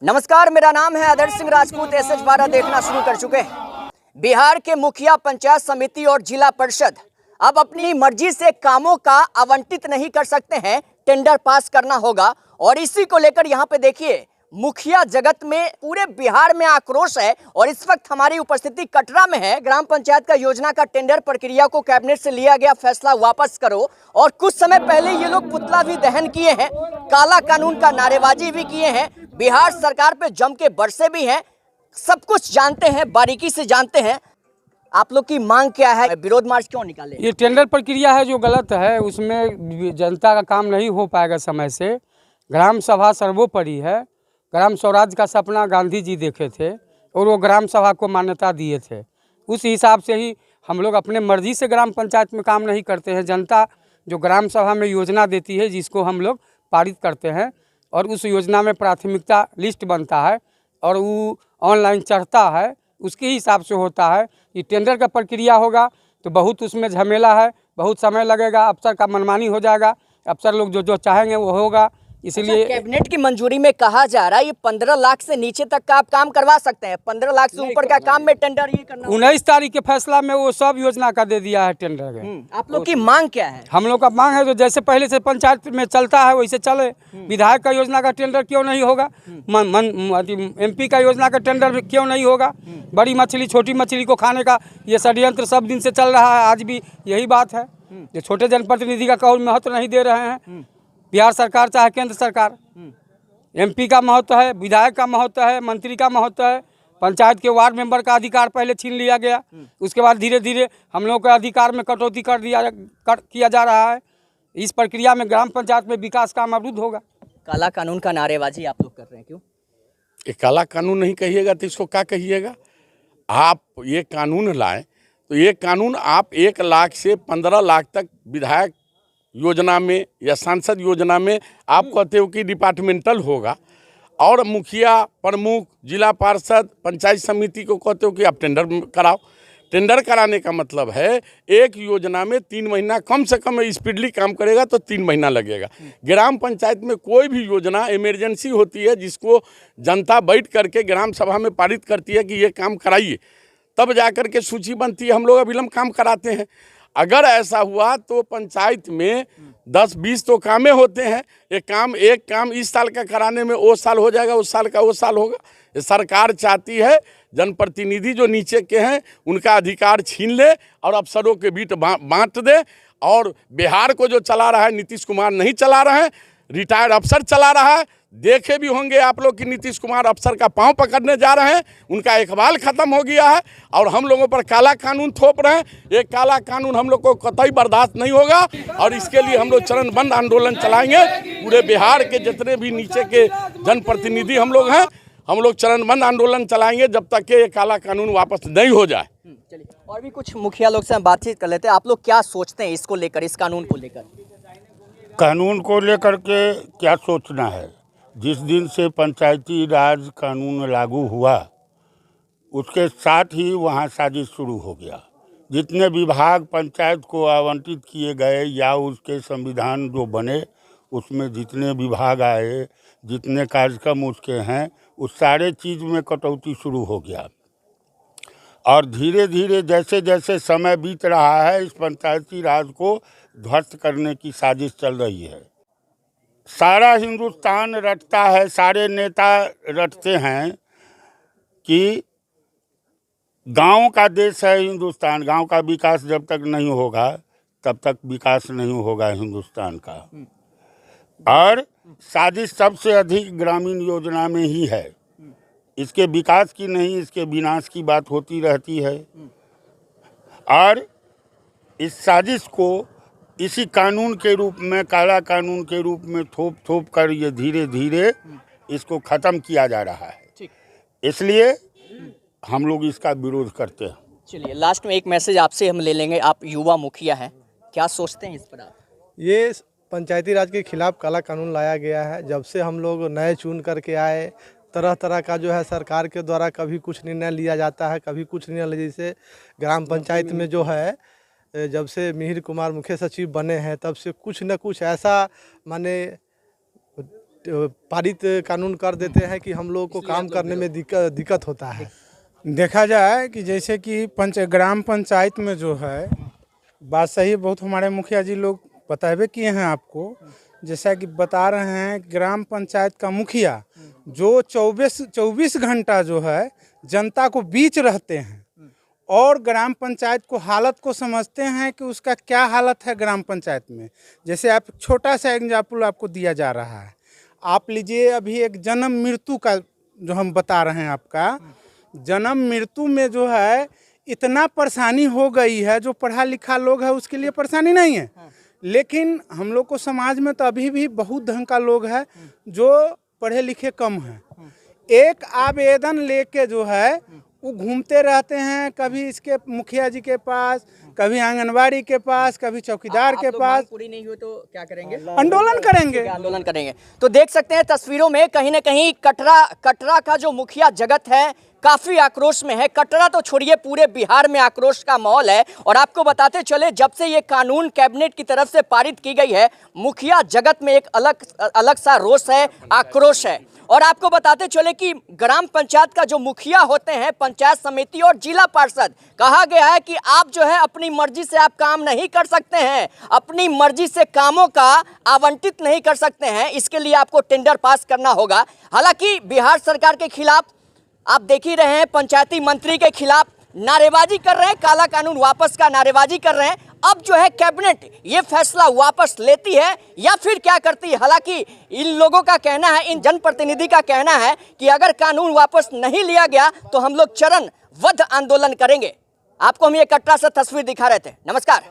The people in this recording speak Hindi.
नमस्कार, मेरा नाम है आदर्श सिंह राजपूत। एसएच 12 देखना शुरू कर चुके हैं। बिहार के मुखिया, पंचायत समिति और जिला परिषद अब अपनी मर्जी से कामों का आवंटित नहीं कर सकते हैं, टेंडर पास करना होगा। और इसी को लेकर यहाँ पे देखिए, मुखिया जगत में पूरे बिहार में आक्रोश है। और इस वक्त हमारी उपस्थिति कटरा में है। ग्राम पंचायत का योजना का टेंडर प्रक्रिया को कैबिनेट से लिया गया फैसला वापस करो। और कुछ समय पहले ये लोग पुतला भी दहन किए हैं, काला कानून का नारेबाजी भी किए हैं, बिहार सरकार पे जम के बरसे भी हैं। सब कुछ जानते हैं, बारीकी से जानते हैं। आप लोग की मांग क्या है? विरोध मार्च क्यों निकाले? ये टेंडर प्रक्रिया है जो गलत है, उसमें जनता का काम नहीं हो पाएगा समय से। ग्राम सभा सर्वोपरि है। ग्राम स्वराज का सपना गांधी जी देखे थे और वो ग्राम सभा को मान्यता दिए थे। उस हिसाब से ही हम लोग अपने मर्जी से ग्राम पंचायत में काम नहीं करते हैं। जनता जो ग्राम सभा में योजना देती है, जिसको हम लोग पारित करते हैं और उस योजना में प्राथमिकता लिस्ट बनता है और वो ऑनलाइन चढ़ता है, उसके हिसाब से होता है। ये टेंडर का प्रक्रिया होगा तो बहुत उसमें झमेला है, बहुत समय लगेगा, अफसर का मनमानी हो जाएगा। अफसर लोग जो चाहेंगे वो होगा। इसलिए कैबिनेट की मंजूरी में कहा जा रहा है ये 15 लाख से नीचे तक का आप काम करवा सकते हैं। 15 लाख से ऊपर का काम में टेंडर ये करना 19 तारीख के फैसला में वो सब योजना का दे दिया है टेंडर का। आप लोग की मांग क्या है? हम लोग का मांग है जो जैसे पहले से पंचायत में चलता है वैसे चले। विधायक का योजना का टेंडर क्यों नहीं होगा? MP का योजना का टेंडर क्यों नहीं होगा? बड़ी मछली छोटी मछली को खाने का ये षड्यंत्र सब दिन से चल रहा है। आज भी यही बात है। ये छोटे जनप्रतिनिधि का कोई महत्व नहीं दे रहे हैं। बिहार सरकार चाहे केंद्र सरकार, MP का महत्व है, विधायक का महत्व है, मंत्री का महत्व है। पंचायत के वार्ड मेंबर का अधिकार पहले छीन लिया गया, उसके बाद धीरे धीरे हम लोग के अधिकार में कटौती किया जा रहा है। इस प्रक्रिया में ग्राम पंचायत में विकास काम अवरुद्ध होगा। काला कानून का नारेबाजी आप लोग कर रहे हैं, क्यों? ये काला कानून नहीं कहिएगा तो इसको क्या कहिएगा? आप ये कानून लाएं तो ये कानून आप 1 लाख से 15 लाख तक विधायक योजना में या सांसद योजना में आप कहते हो कि डिपार्टमेंटल होगा, और मुखिया, प्रमुख, जिला पार्षद, पंचायत समिति को कहते हो कि आप टेंडर कराओ। टेंडर कराने का मतलब है एक योजना में 3 महीना, कम से कम स्पीडली काम करेगा तो 3 महीना लगेगा। ग्राम पंचायत में कोई भी योजना इमरजेंसी होती है जिसको जनता बैठ करके ग्राम सभा में पारित करती है कि ये काम कराइए, तब जाकर के सूची बनती है। हम लोग अविलंब काम कराते हैं। अगर ऐसा हुआ तो पंचायत में 10-20 तो कामें होते हैं। एक काम इस साल का कराने में वो साल हो जाएगा, उस साल का वो साल होगा। सरकार चाहती है जनप्रतिनिधि जो नीचे के हैं उनका अधिकार छीन ले और अफसरों के बीच बांट दे। और बिहार को जो चला रहा है नीतीश कुमार नहीं चला रहे हैं, रिटायर्ड अफसर चला रहा है। देखे भी होंगे आप लोग कि नीतीश कुमार अफसर का पांव पकड़ने जा रहे हैं, उनका इकबाल खत्म हो गया है और हम लोगों पर काला कानून थोप रहे हैं। ये काला कानून हम लोग को कतई बर्दाश्त नहीं होगा और इसके लिए हम लोग चरणबद्ध आंदोलन चलाएंगे। पूरे बिहार के जितने भी नीचे के जनप्रतिनिधि हम लोग हैं, हम लोग चरणबद्ध आंदोलन चलाएंगे जब तक कि ये काला कानून वापस नहीं हो जाए। चलिए, और भी कुछ मुखिया लोग से हम बातचीत कर लेते हैं। आप लोग क्या सोचते हैं इसको लेकर, इस कानून को लेकर? कानून को लेकर के क्या सोचना है? जिस दिन से पंचायती राज कानून लागू हुआ उसके साथ ही वहाँ साजिश शुरू हो गया। जितने विभाग पंचायत को आवंटित किए गए या उसके संविधान जो बने उसमें जितने विभाग आए, जितने कार्यक्रम उसके हैं, उस सारे चीज़ में कटौती शुरू हो गया। और धीरे धीरे जैसे जैसे समय बीत रहा है, इस पंचायती राज को ध्वस्त करने की साजिश चल रही है। सारा हिंदुस्तान रटता है, सारे नेता रटते हैं कि गांव का देश है हिंदुस्तान। गांव का विकास जब तक नहीं होगा तब तक विकास नहीं होगा हिंदुस्तान का। और साजिश सबसे अधिक ग्रामीण योजना में ही है। इसके विकास की नहीं, इसके विनाश की बात होती रहती है। और इस साजिश को इसी कानून के रूप में, काला कानून के रूप में थोप कर ये धीरे धीरे इसको ख़त्म किया जा रहा है। इसलिए हम लोग इसका विरोध करते हैं। चलिए, लास्ट में एक मैसेज आपसे हम ले लेंगे। आप युवा मुखिया हैं, क्या सोचते हैं इस पर आप? ये पंचायती राज के खिलाफ काला कानून लाया गया है। जब से हम लोग नए चुन करके आए, तरह तरह का जो है सरकार के द्वारा कभी कुछ निर्णय लिया जाता है, कभी कुछ निर्णय। जैसे ग्राम पंचायत में जो है, जब से मिहिर कुमार मुख्य सचिव बने हैं तब से कुछ न कुछ ऐसा माने पारित कानून कर देते हैं कि हम लोगों को काम करने में दिक्कत होता है। देखा जाए कि जैसे कि ग्राम पंचायत में जो है बात सही, बहुत हमारे मुखिया जी लोग बतावे किए हैं आपको, जैसा कि बता रहे हैं ग्राम पंचायत का मुखिया जो 24 घंटा जो है जनता को बीच रहते हैं और ग्राम पंचायत को हालत को समझते हैं कि उसका क्या हालत है ग्राम पंचायत में। जैसे आप छोटा सा एग्जाम्पल आपको दिया जा रहा है, आप लीजिए अभी एक जन्म मृत्यु का जो हम बता रहे हैं, आपका जन्म मृत्यु में जो है इतना परेशानी हो गई है, जो पढ़ा लिखा लोग है उसके लिए परेशानी नहीं है, लेकिन हम लोग को समाज में तो अभी भी बहुत ढंग का लोग है जो पढ़े लिखे कम हैं। एक आवेदन लेके जो है वो घूमते रहते हैं, कभी इसके मुखिया जी के पास, कभी आंगनबाड़ी के पास, कभी चौकीदार के पास। पूरी नहीं हुई तो क्या करेंगे? आंदोलन करेंगे। आंदोलन करेंगे। तो देख सकते हैं तस्वीरों में कहीं ना कहीं कटरा का जो मुखिया जगत है काफी आक्रोश में है। कटरा तो छोड़िए, पूरे बिहार में आक्रोश का माहौल है। और आपको बताते चले, जब से ये कानून कैबिनेट की तरफ से पारित की गई है, मुखिया जगत में एक अलग सा रोष है, आक्रोश है। और आपको बताते चले कि ग्राम पंचायत का जो मुखिया होते हैं, पंचायत समिति और जिला पार्षद, कहा गया है कि आप जो है अपनी मर्जी से आप काम नहीं कर सकते हैं, अपनी मर्जी से कामों का आवंटित नहीं कर सकते हैं, इसके लिए आपको टेंडर पास करना होगा। हालांकि बिहार सरकार के खिलाफ आप देख ही रहे हैं, पंचायती मंत्री के खिलाफ नारेबाजी कर रहे हैं, काला कानून वापस का नारेबाजी कर रहे हैं। अब जो है कैबिनेट ये फैसला वापस लेती है या फिर क्या करती है? हालांकि इन लोगों का कहना है, इन जनप्रतिनिधि का कहना है कि अगर कानून वापस नहीं लिया गया तो हम लोग चरणबद्ध आंदोलन करेंगे। आपको हम ये कटरा से तस्वीर दिखा रहे थे। नमस्कार।